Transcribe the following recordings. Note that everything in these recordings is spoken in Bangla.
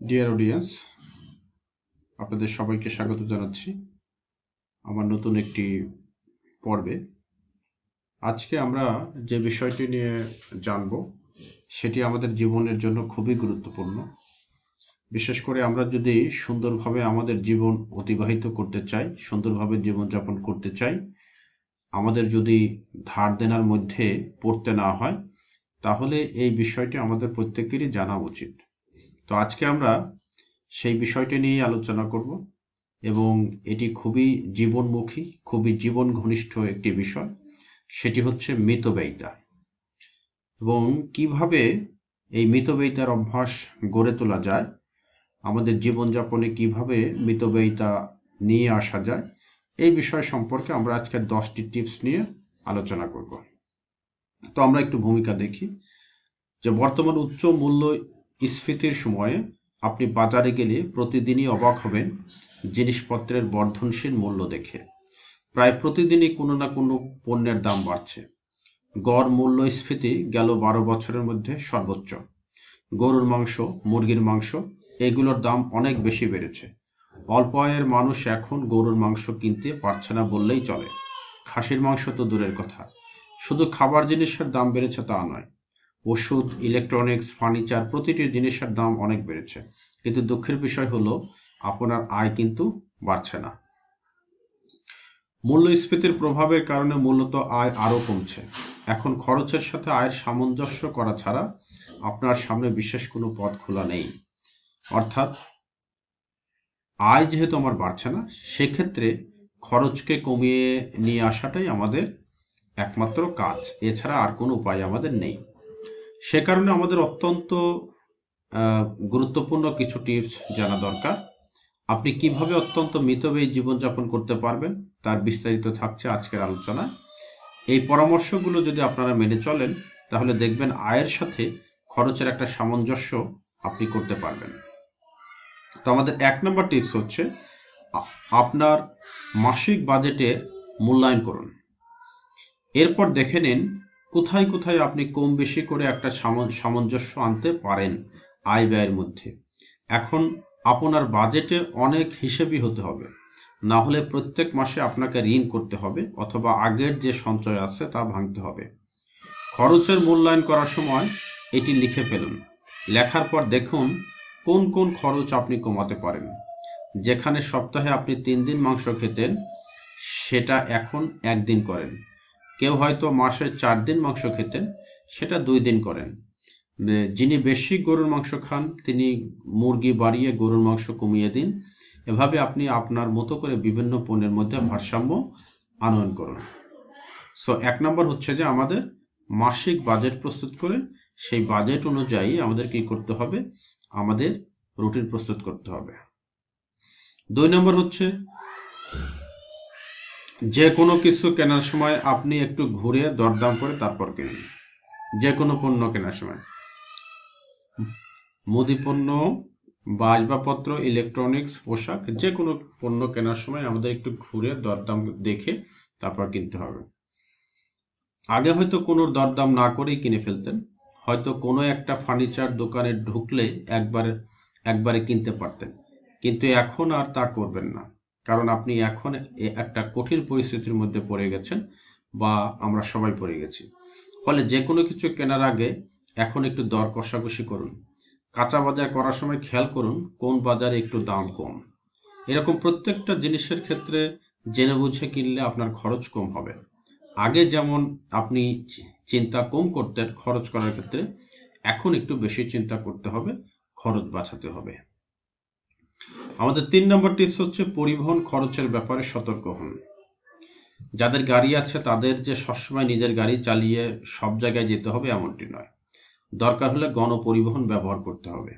ডিয়ার অডিয়েন্স, আপনাদের সবাইকে স্বাগত জানাচ্ছি আমার নতুন একটি পর্বে। আজকে আমরা যে বিষয়টি নিয়ে জানব সেটি আমাদের জীবনের জন্য খুবই গুরুত্বপূর্ণ। বিশেষ করে আমরা যদি সুন্দরভাবে আমাদের জীবন অতিবাহিত করতে চাই, সুন্দরভাবে জীবনযাপন করতে চাই, আমাদের যদি ধার দেনার মধ্যে পড়তে না হয়, তাহলে এই বিষয়টি আমাদের প্রত্যেকেরই জানা উচিত। তো আজকে আমরা সেই বিষয়টি নিয়ে আলোচনা করব এবং এটি খুবই জীবনমুখী, খুবই জীবন ঘনিষ্ঠ একটি বিষয়। সেটি হচ্ছে মিতব্যয়িতা এবং কিভাবে এই মিতব্যয়িতার অভ্যাস গড়ে তোলা যায়, আমাদের জীবনযাপনে কিভাবে মিতব্যয়িতা নিয়ে আসা যায়, এই বিষয় সম্পর্কে আমরা আজকে 10টি টিপস নিয়ে আলোচনা করব। তো আমরা একটু ভূমিকা দেখি যে বর্তমান উচ্চ মূল্য স্ফীতির সময়ে আপনি বাজারে গেলে প্রতিদিনই অবাক হবেন জিনিসপত্রের বর্ধনশীল মূল্য দেখে। প্রায় প্রতিদিনই কোনো না কোনো পণ্যের দাম বাড়ছে। গড় মূল্যস্ফীতি গেল 12 বছরের মধ্যে সর্বোচ্চ। গরুর মাংস, মুরগির মাংস এগুলোর দাম অনেক বেশি বেড়েছে। অল্প আয়ের মানুষ এখন গরুর মাংস কিনতে পারছে না বললেই চলে। খাসির মাংস তো দূরের কথা, শুধু খাবার জিনিসের দাম বেড়েছে তা নয়, ওষুধ, ইলেকট্রনিক্স, ফার্নিচার প্রতিটি জিনিসের দাম অনেক বেড়েছে। কিন্তু দুঃখের বিষয় হলো আপনার আয় কিন্তু বাড়ছে না। মূল্যস্ফীতির প্রভাবের কারণে মূলত আয় আরও কমছে। এখন খরচের সাথে আয়ের সামঞ্জস্য করা ছাড়া আপনার সামনে বিশেষ কোনো পথ খোলা নেই। অর্থাৎ আয় যেহেতু আমার বাড়ছে না, সেক্ষেত্রে খরচকে কমিয়ে নিয়ে আসাটাই আমাদের একমাত্র কাজ, এছাড়া আর কোনো উপায় আমাদের নেই। সে কারণে আমাদের অত্যন্ত গুরুত্বপূর্ণ কিছু টিপস জানা দরকার। আপনি কিভাবে অত্যন্ত মিতব্যয়ী জীবনযাপন করতে পারবেন তার বিস্তারিত থাকছে আজকের আলোচনা। এই পরামর্শগুলো যদি আপনারা মেনে চলেন, তাহলে দেখবেন আয়ের সাথে খরচের একটা সামঞ্জস্য আপনি করতে পারবেন। তো আমাদের 1 নম্বর টিপস হচ্ছে আপনার মাসিক বাজেটের মূল্যায়ন করুন। এরপর দেখে নিন কোথায় কোথায় আপনি কম বেশি করে একটা সামঞ্জস্য আনতে পারেন আয় ব্যয়ের মধ্যে। এখন আপনার বাজেটে অনেক হিসেবই হতে হবে, না হলে প্রত্যেক মাসে আপনাকে ঋণ করতে হবে অথবা আগের যে সঞ্চয় আছে তা ভাঙতে হবে। খরচের মূল্যায়ন করার সময় এটি লিখে ফেলুন। লেখার পর দেখুন কোন কোন খরচ আপনি কমাতে পারেন। যেখানে সপ্তাহে আপনি 3 দিন মাংস খেতেন, সেটা এখন 1 দিন করেন। কেউ হয়তো মাসে 4 দিন মাংস খেতেন, সেটা 2 দিন করেন। যিনি বেশি গরুর মাংস খান, তিনি মুরগি বাড়িয়ে গরুর মাংস কমিয়ে দিন। এভাবে আপনি আপনার মতো করে বিভিন্ন পণ্যের মধ্যে ভারসাম্য আনয়ন করুন। সো 1 নম্বর হচ্ছে যে আমাদের মাসিক বাজেট প্রস্তুত করে সেই বাজেট অনুযায়ী আমাদের কি করতে হবে, আমাদের রুটিন প্রস্তুত করতে হবে। 2 নম্বর হচ্ছে যে কোনো কিছু কেনার সময় আপনি একটু ঘুরে দরদাম করে তারপর কিনুন। যে কোনো পণ্য কেনার সময়, মুদি পণ্য বা আসবাবপত্র, ইলেকট্রনিক্স, পোশাক, যে কোনো পণ্য কেনার সময় আমাদের একটু ঘুরে দরদাম দেখে তারপর কিনতে হবে। আগে হয়তো কোনো দরদাম না করেই কিনে ফেলতেন, হয়তো কোনো একটা ফার্নিচার দোকানে ঢুকলে একবারে কিনতে পারতেন, কিন্তু এখন আর তা করবেন না, কারণ আপনি এখন একটা কঠিন পরিস্থিতির মধ্যে পড়ে গেছেন বা আমরা সবাই পড়ে গেছি। ফলে যে কোনো কিছু কেনার আগে এখন একটু দর কষাকষি করুন। কাঁচা বাজার করার সময় খেয়াল করুন কোন বাজারে একটু দাম কম। এরকম প্রত্যেকটা জিনিসের ক্ষেত্রে জেনে বুঝে কিনলে আপনার খরচ কম হবে। আগে যেমন আপনি চিন্তা কম করতেন খরচ করার ক্ষেত্রে, এখন একটু বেশি চিন্তা করতে হবে, খরচ বাঁচাতে হবে। আমাদের 3 নম্বর টিপস হচ্ছে পরিবহন খরচের ব্যাপারে সতর্ক হন। যাদের গাড়ি আছে তাদের যে সবসময় নিজের গাড়ি চালিয়ে সব জায়গায় যেতে হবে এমনটি নয়। দরকার হলে গণপরিবহন ব্যবহার করতে হবে।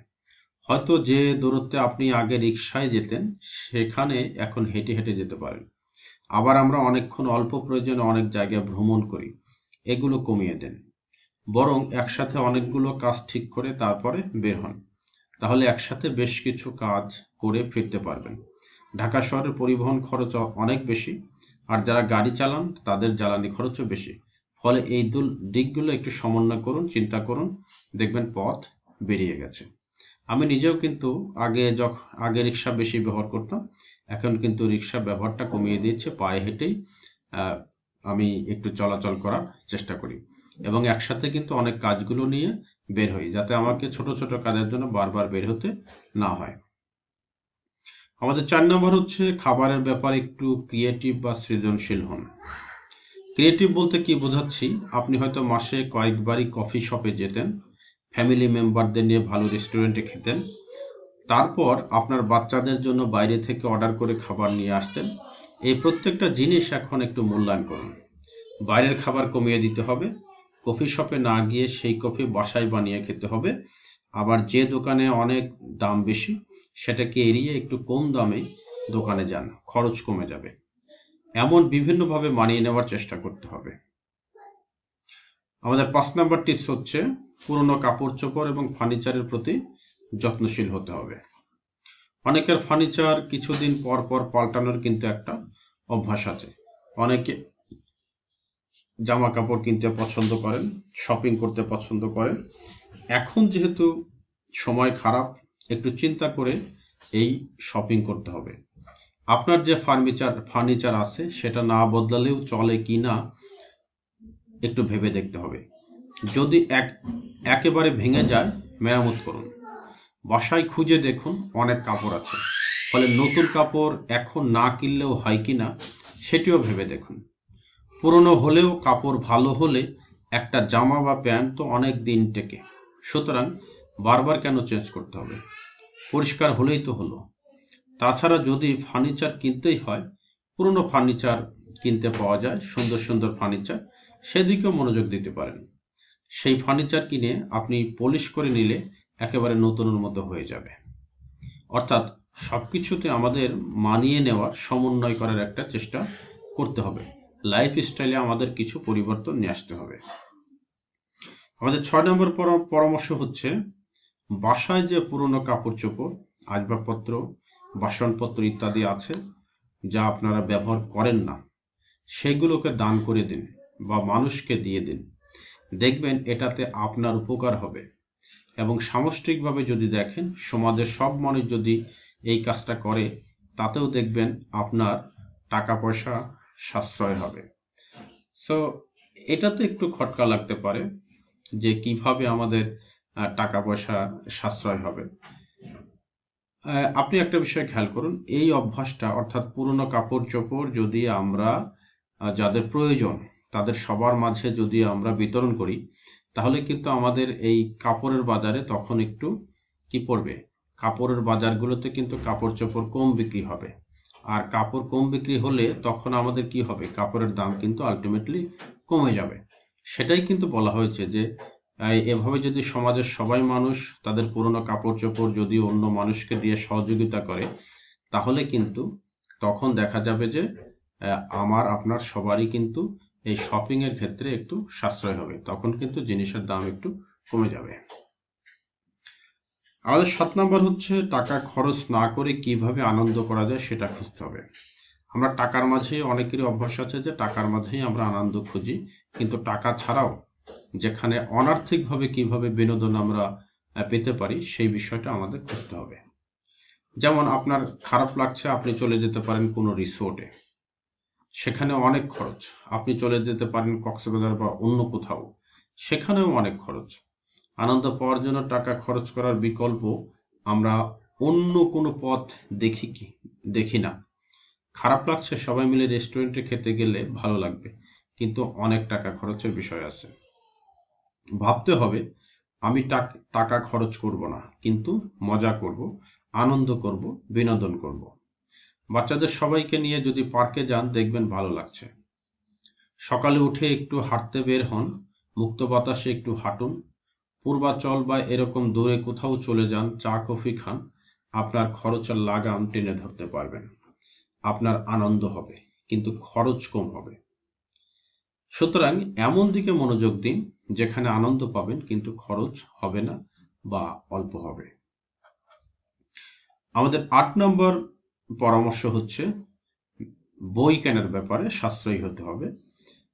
হয়তো যে দূরত্বে আপনি আগে রিকশায় যেতেন, সেখানে এখন হেঁটে হেঁটে যেতে পারেন। আবার আমরা অনেকক্ষণ অল্প প্রয়োজনে অনেক জায়গায় ভ্রমণ করি, এগুলো কমিয়ে দেন। বরং একসাথে অনেকগুলো কাজ ঠিক করে তারপরে বের হন, তাহলে একসাথে বেশ কিছু কাজ করে ফিরতে পারবেন। ঢাকা শহরের পরিবহন খরচ অনেক বেশি, আর যারা গাড়ি চালান তাদের জ্বালানি খরচও বেশি। ফলে এই দিকগুলো একটু সমন্বয় করুন, চিন্তা করুন, দেখবেন পথ বেরিয়ে গেছে। আমি নিজেও কিন্তু আগে রিক্সা বেশি ব্যবহার করতাম, এখন কিন্তু রিক্সা ব্যবহারটা কমিয়ে দিয়েছে, পায়ে হেঁটেই আহ, আমি একটু চলাচল করার চেষ্টা করি এবং একসাথে কিন্তু অনেক কাজগুলো নিয়ে বের হই, যাতে আমাকে ছোট ছোট কাজের জন্য বারবার বের হতে না হয়। আমাদের 4 নম্বর হচ্ছে খাবারের ব্যাপারে একটু ক্রিয়েটিভ বা সৃজনশীল হন। ক্রিয়েটিভ বলতে কি বোঝাচ্ছি, আপনি হয়তো মাসে কয়েকবারই কফি শপে যেতেন, ফ্যামিলি মেম্বারদের নিয়ে ভালো রেস্টুরেন্টে খেতেন, তারপর আপনার বাচ্চাদের জন্য বাইরে থেকে অর্ডার করে খাবার নিয়ে আসতেন। এই প্রত্যেকটা জিনিস এখন একটু মূল্যায়ন করুন। বাইরের খাবার কমিয়ে দিতে হবে, কফি শপে না গিয়ে সেই কফি বাসায় বানিয়ে খেতে হবে। আবার যে দোকানে অনেক দাম বেশি, সেটাকে এড়িয়ে একটু কম দামে দোকানে যান, খরচ কমে যাবে। এমন বিভিন্নভাবে মানিয়ে নেওয়ার চেষ্টা করতে হবে। আমাদের 5 নম্বর টিপস হচ্ছে পুরনো কাপড় চোপড় এবং ফার্নিচারের প্রতি যত্নশীল হতে হবে। অনেকের ফার্নিচার কিছুদিন পর পর পাল্টানোর কিন্তু একটা অভ্যাস আছে। অনেকে জামা কাপড় কিনতে পছন্দ করেন, শপিং করতে পছন্দ করেন। এখন যেহেতু সময় খারাপ, একটু চিন্তা করে এই শপিং করতে হবে। আপনার যে ফার্নিচার আছে সেটা না বদলালেও চলে কি না একটু ভেবে দেখতে হবে। যদি একেবারে ভেঙে যায়, মেরামত করুন। বাসায় খুঁজে দেখুন, অনেক কাপড় আছে। ফলে নতুন কাপড় এখন না কিনলেও হয় কিনা সেটিও ভেবে দেখুন। পুরনো হলেও কাপড় ভালো হলে একটা জামা বা প্যান্ট তো অনেক দিন টেকে, সুতরাং বারবার কেন চেঞ্জ করতে হবে? পরিষ্কার হলেই তো হলো। তাছাড়া যদি ফার্নিচার কিনতেই হয়, পুরনো ফার্নিচার কিনতে পাওয়া যায়, সুন্দর সুন্দর ফার্নিচার, সেদিকেও মনোযোগ দিতে পারেন। সেই ফার্নিচার কিনে আপনি পলিশ করে নিলে একেবারে নতুনের মতো হয়ে যাবে। অর্থাৎ সবকিছুতে আমাদের মানিয়ে নেওয়ার, সমন্বয় করার একটা চেষ্টা করতে হবে। লাইফ স্টাইলে আমাদের কিছু পরিবর্তন নিয়ে আসতে হবে। আমাদের 6 নম্বর পরামর্শ হচ্ছে বাসায় যে পুরনো কাপড় চোপড়, আসবাবপত্র, বাসনপত্র ইত্যাদি আছে যা আপনারা ব্যবহার করেন না, সেগুলোকে দান করে দিন বা মানুষকে দিয়ে দিন। দেখবেন এটাতে আপনার উপকার হবে। এবং সামষ্টিকভাবে যদি দেখেন, সমাজের সব মানুষ যদি এই কাজটা করে, তাতেও দেখবেন আপনার টাকা পয়সা সাশ্রয় হবে। সো এটাতে একটু খটকা লাগতে পারে যে কিভাবে আমাদের টাকা পয়সা সাশ্রয় হবে। আপনি একটা বিষয় খেয়াল করুন, এই অভ্যাসটা অর্থাৎ পুরনো কাপড় চোপড় যদি আমরা যাদের প্রয়োজন তাদের সবার মাঝে যদি আমরা বিতরণ করি, তাহলে কিন্তু আমাদের এই কাপড়ের বাজারে তখন একটু কি পড়বে, কাপড়ের বাজারগুলোতে কিন্তু কাপড় চোপড় কম বিক্রি হবে। আর কাপড় কম বিক্রি হলে তখন আমাদের কি হবে, কাপড়ের দাম কিন্তু আলটিমেটলি কমে যাবে। সেটাই কিন্তু বলা হয়েছে যে এভাবে যদি সমাজের সবাই মানুষ তাদের পুরনো কাপড় চোপড় যদি অন্য মানুষকে দিয়ে সহযোগিতা করে, তাহলে কিন্তু তখন দেখা যাবে যে আমার আপনার সবারই কিন্তু এই শপিং এর ক্ষেত্রে একটু সাশ্রয় হবে, তখন কিন্তু জিনিসের দাম একটু কমে যাবে। আমাদের 7 নম্বর হচ্ছে টাকা খরচ না করে কিভাবে আনন্দ করা যায় সেটা খুঁজতে হবে। আমরা টাকার মাঝে, অনেকেরই অভ্যাস আছে যে টাকার মাঝেই আমরা আনন্দ খুঁজি, কিন্তু টাকা ছাড়াও যেখানে অনার্থিকভাবে কিভাবে বিনোদন আমরা পেতে পারি সেই বিষয়টা আমাদের খুঁজতে হবে। যেমন আপনার খারাপ লাগছে, আপনি চলে যেতে পারেন কোনো রিসোর্টে, সেখানে অনেক খরচ। আপনি চলে যেতে পারেন কক্সবাজার বা অন্য কোথাও, সেখানেও অনেক খরচ। আনন্দ পাওয়ার জন্য টাকা খরচ করার বিকল্প আমরা অন্য কোনো পথ দেখি না। খারাপ লাগছে, সবাই মিলে রেস্টুরেন্টে খেতে গেলে ভালো লাগবে, কিন্তু অনেক টাকা খরচের বিষয় আছে। ভাবতে হবে আমি টাকা খরচ করব না, কিন্তু মজা করব, আনন্দ করব, বিনোদন করব। বাচ্চাদের সবাইকে নিয়ে যদি পার্কে যান, দেখবেন ভালো লাগছে। সকালে উঠে একটু হাঁটতে বের হন, মুক্ত বাতাসে একটু হাঁটুন, পূর্বাচল বা এরকম দূরে কোথাও চলে যান, চা কফি খান। আপনার খরচের লাগাম টেনে ধরতে পারবেন। আপনার আনন্দ হবে, কিন্তু খরচ কম হবে। সুতরাং এমন দিকে মনোযোগ দিন যেখানে আনন্দ পাবেন, কিন্তু খরচ হবে না বা অল্প হবে। আমাদের 8 নম্বর পরামর্শ হচ্ছে বই কেনার ব্যাপারে সাশ্রয়ী হতে হবে।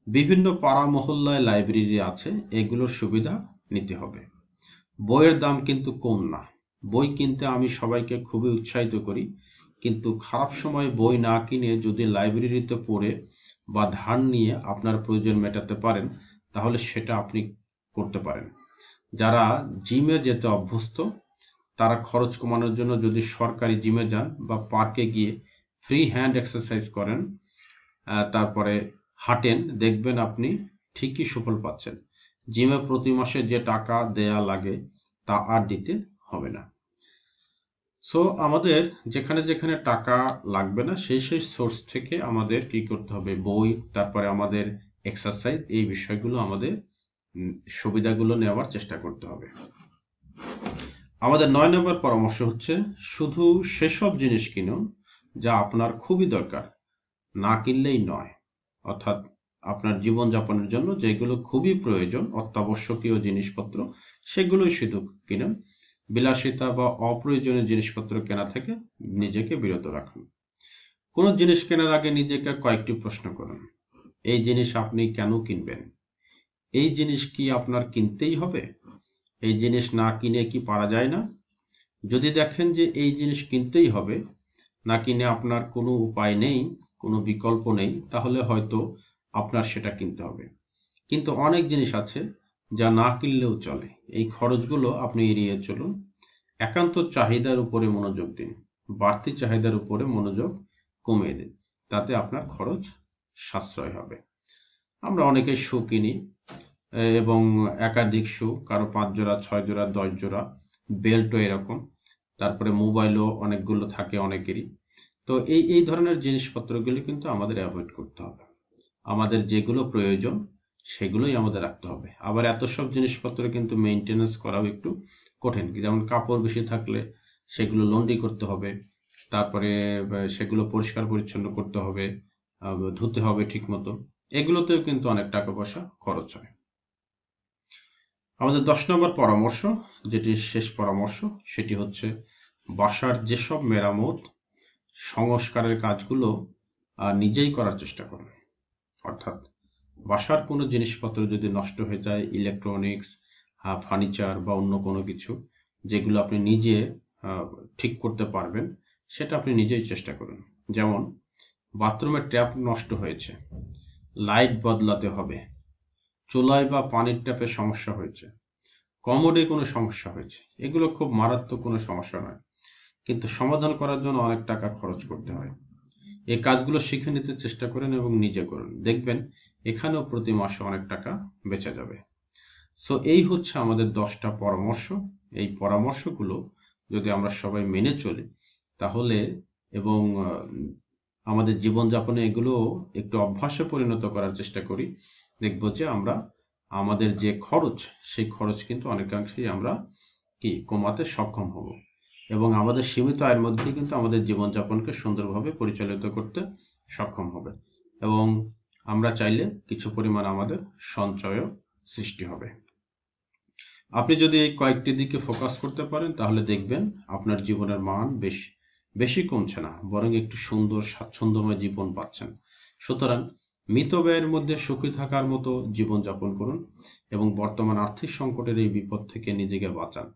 বিভিন্ন পাড়া মহল্লায় লাইব্রেরি আছে, এগুলোর সুবিধা নিতে হবে। বইয়ের দাম কিন্তু কম না, বই কিনতে আমি সবাইকে খুবই উৎসাহিত করি, কিন্তু খারাপ সময়ে বই না কিনে যদি লাইব্রেরিতে পড়ে বা ধার নিয়ে আপনার প্রয়োজন মেটাতে পারেন, তাহলে সেটা আপনি করতে পারেন। যারা জিমে যেতে অভ্যস্ত, তারা খরচ কমানোর জন্য যদি সরকারি জিমে যান বা পার্কে গিয়ে ফ্রি হ্যান্ড এক্সারসাইজ করেন, তারপরে হাঁটেন, দেখবেন আপনি ঠিকই সুফল পাচ্ছেন। জিমে প্রতি মাসে যে টাকা দেয়া লাগে তা আর দিতে হবে না। সো আমাদের যেখানে যেখানে টাকা লাগবে না সেই সোর্স থেকে আমাদের কি করতে হবে, বই, তারপরে আমাদের এক্সারসাইজ, এই বিষয়গুলো আমাদের সুবিধাগুলো নেওয়ার চেষ্টা করতে হবে। আমাদের 9 নম্বর পরামর্শ হচ্ছে, শুধু সেসব জিনিস কিনুন যা আপনার খুবই দরকার, না কিনলেই নয়। অর্থাৎ আপনার জীবনযাপনের জন্য যেগুলো খুবই প্রয়োজন, অত্যাবশ্যকীয় জিনিসপত্র, সেগুলোই শুধু কিনুন। বিলাসিতা বা অপ্রয়োজনীয় জিনিসপত্র কেনা থেকে নিজেকে বিরত রাখুন। কোনো জিনিস কেনার আগে নিজেকে কয়েকটি প্রশ্ন করুন। এই জিনিস আপনি কেন কিনবেন? এই জিনিস কি আপনার কিনতেই হবে? এই জিনিস না কিনে কি পারা যায় না? যদি দেখেন যে এই জিনিস কিনতেই হবে, না কিনে আপনার কোনো উপায় নেই, কোনো বিকল্প নেই, তাহলে হয়তো আপনার সেটা কিনতে হবে। কিন্তু অনেক জিনিস আছে যা না কিনলেও চলে। এই খরচগুলো আপনি এড়িয়ে চলুন। একান্ত চাহিদার উপরে মনোযোগ দিন, বাড়তি চাহিদার উপরে মনোযোগ কমিয়ে দিন, তাতে আপনার খরচ সাশ্রয় হবে। আমরা অনেকেই শু কিনি, এবং একাধিক শু, কারো 5 জোড়া, 6 জোড়া, 10 জোড়া, বেল্টও এরকম, তারপরে মোবাইলও অনেকগুলো থাকে অনেকেরই। তো এই ধরনের জিনিসপত্রগুলি কিন্তু আমাদের অ্যাভয়েড করতে হবে। আমাদের যেগুলো প্রয়োজন সেগুলোই আমাদের রাখতে হবে। আবার এত সব জিনিসপত্র কিন্তু মেনটেনেন্স করাও একটু কঠিন। যেমন কাপড় বেশি থাকলে সেগুলো লন্ড্রি করতে হবে, তারপরে সেগুলো পরিষ্কার পরিচ্ছন্ন করতে হবে, ধুতে হবে ঠিক মতো, এগুলোতেও কিন্তু অনেক টাকা পয়সা খরচ হয়। আমাদের 10 নম্বর পরামর্শ, যেটি শেষ পরামর্শ, সেটি হচ্ছে বাসার যেসব মেরামত সংস্কারের কাজগুলো নিজেই করার চেষ্টা করুন। অর্থাৎ বাসার কোনো জিনিসপত্র যদি নষ্ট হয়ে যায়, ইলেকট্রনিক্স, ফার্নিচার বা অন্য কোনো কিছু, যেগুলো আপনি নিজে ঠিক করতে পারবেন, সেটা আপনি নিজেই চেষ্টা করুন। যেমন বাথরুমের ট্যাপ নষ্ট হয়েছে, লাইট বদলাতে হবে, চুলায় বা পানির ট্যাপে সমস্যা হয়েছে, কমোডে কোনো সমস্যা হয়েছে, এগুলো খুব মারাত্মক কোনো সমস্যা নয়, কিন্তু সমাধান করার জন্য অনেক টাকা খরচ করতে হয়। এই কাজগুলো শিখে নিতে চেষ্টা করেন এবং নিজে করুন, দেখবেন এখানেও প্রতি মাসে অনেক টাকা বেঁচে যাবে। সো এই হচ্ছে আমাদের 10টা পরামর্শ। এই পরামর্শগুলো যদি আমরা সবাই মেনে চলি তাহলে, এবং আমাদের জীবনযাপনে এগুলো একটু অভ্যাসে পরিণত করার চেষ্টা করি, দেখব যে আমরা আমাদের যে খরচ, সেই খরচ কিন্তু অনেকাংশেই আমরা কমাতে সক্ষম হব, এবং আমাদের সীমিত আয়ের মধ্যেই কিন্তু আমাদের জীবনযাপনকে সুন্দরভাবে পরিচালিত করতে সক্ষম হবে, এবং আমরা চাইলে কিছু পরিমাণ আমাদের সঞ্চয়ও সৃষ্টি হবে। আপনি যদি এই কয়েকটি দিকে ফোকাস করতে পারেন তাহলে দেখবেন আপনার জীবনের মান বেশি কমছে না, বরং একটু সুন্দর স্বাচ্ছন্দ্যময় জীবন পাচ্ছেন। সুতরাং মিতব্যয়ের মধ্যে সুখী থাকার মতো জীবনযাপন করুন এবং বর্তমান আর্থিক সংকটের এই বিপদ থেকে নিজেকে বাঁচান।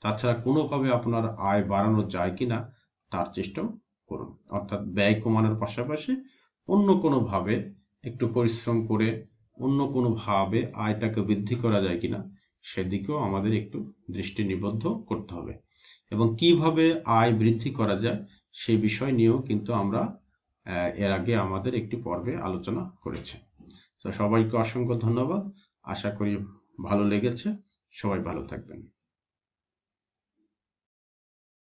তাছাড়া কোনোভাবে আপনার আয় বাড়ানো যায় কিনা তার চেষ্টাও করুন। অর্থাৎ ব্যয় কমানোর পাশাপাশি অন্য কোনোভাবে একটু পরিশ্রম করে অন্য কোনোভাবে আয়টাকে বৃদ্ধি করা যায় কিনা সেদিকেও আমাদের একটু দৃষ্টি নিবদ্ধ করতে হবে, এবং কিভাবে আয় বৃদ্ধি করা যায় সেই বিষয় নিয়েও কিন্তু আমরা এর আগে আমাদের একটি পর্বে আলোচনা করেছি। তো সবাইকে অসংখ্য ধন্যবাদ, আশা করি ভালো লেগেছে। সবাই ভালো থাকবেন।